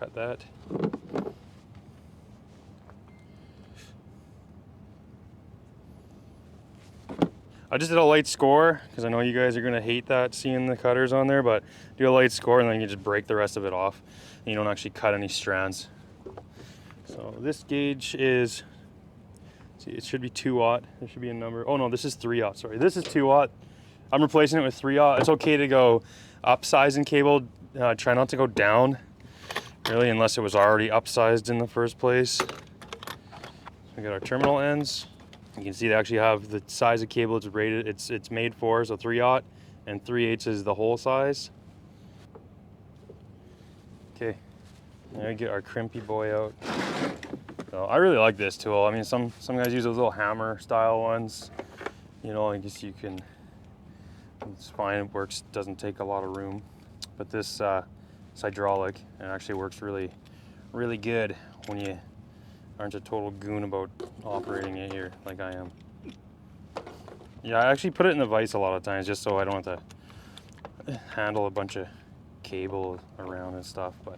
cut that. I just did a light score because I know you guys are gonna hate that, seeing the cutters on there, but do a light score and then you just break the rest of it off and you don't actually cut any strands. So this gauge is, see, it should be 2-aught. There should be a number. Oh no, this is 3-aught, sorry. This is 2-aught. I'm replacing it with 3-aught. It's okay to go upsize in cable. Try not to go down, really, unless it was already upsized in the first place. We got our terminal ends. You can see they actually have the size of cable it's rated, it's made for, so 3-aught, and 3/8 is the whole size. Okay, now we get our crimpy boy out. So I really like this tool. I mean, some guys use those little hammer style ones. You know, I guess you can, it's fine, it works, doesn't take a lot of room. But this it's hydraulic and actually works really, really good when you aren't a total goon about operating it here like I am. Yeah, I actually put it in the vise a lot of times just so I don't have to handle a bunch of cable around and stuff, but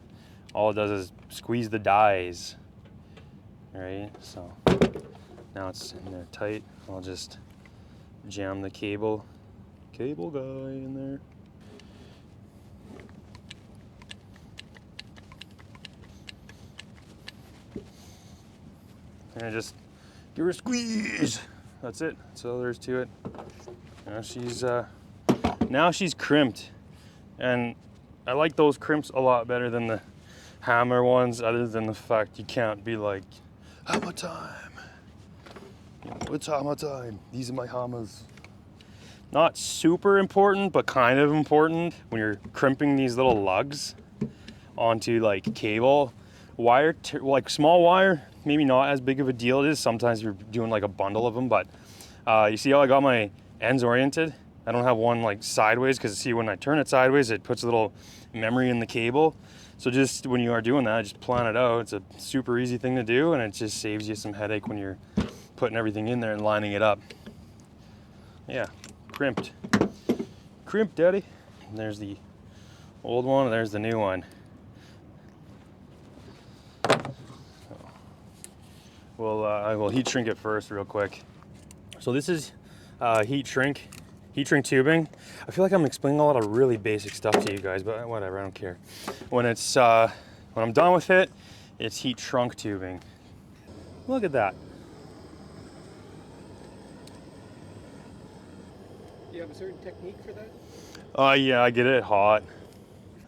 all it does is squeeze the dies, right? So now it's in there tight. I'll just jam the cable guy in there. And just give her a squeeze. That's it. That's all there is to it. Now she's crimped, and I like those crimps a lot better than the hammer ones. Other than the fact you can't be like, hammer time. It's hammer time. These are my hammers. Not super important, but kind of important when you're crimping these little lugs onto like cable. Wire, like small wire, maybe not as big of a deal. It is sometimes you're doing like a bundle of them, but you see how I got my ends oriented? I don't have one like sideways because see when I turn it sideways, it puts a little memory in the cable. So just when you are doing that, just plan it out. It's a super easy thing to do, and it just saves you some headache when you're putting everything in there and lining it up. Yeah, crimped. Crimped, daddy. And there's the old one, and there's the new one. Well, I will heat shrink it first real quick. So this is heat shrink tubing. I feel like I'm explaining a lot of really basic stuff to you guys, but whatever, I don't care. When I'm done with it, it's heat shrunk tubing. Look at that. Do you have a certain technique for that? Yeah, I get it hot.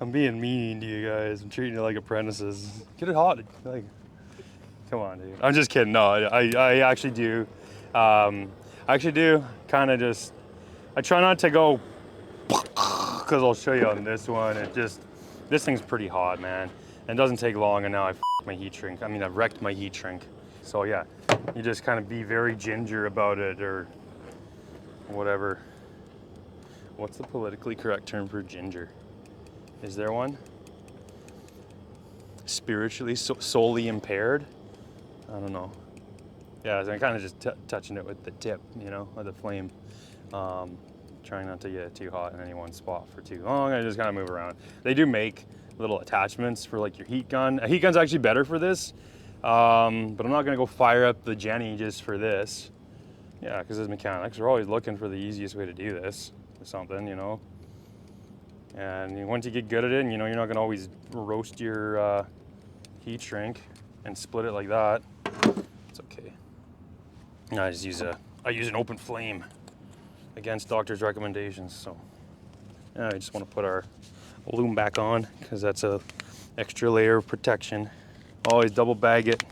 I'm being mean to you guys. I'm treating you like apprentices. Get it hot, like. Come on, dude. I'm just kidding. No, I actually do. Kind of just, I try not to go, because I'll show you on this one. This thing's pretty hot, man. And it doesn't take long, and now I've my heat shrink. I mean, I've wrecked my heat shrink. So yeah, you just kind of be very ginger about it, or whatever. What's the politically correct term for ginger? Is there one? Spiritually, solely impaired? I don't know. Yeah, so I'm kind of just touching it with the tip, you know, of the flame. Trying not to get it too hot in any one spot for too long. I just kind of move around. They do make little attachments for like your heat gun. A heat gun's actually better for this, but I'm not gonna go fire up the Jenny just for this. Yeah, because as mechanics, we're always looking for the easiest way to do this or something, you know. And once you get good at it, and you know you're not gonna always roast your heat shrink and split it like that, it's okay. I use an open flame against doctor's recommendations. So I just want to put our Loom back on because that's a extra layer of protection. Always double bag it.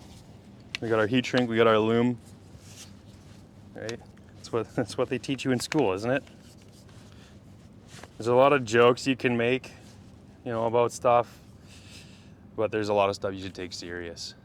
We got our heat shrink, we got our Loom. Right? That's what they teach you in school, isn't it? There's a lot of jokes you can make, you know, about stuff, but there's a lot of stuff you should take serious.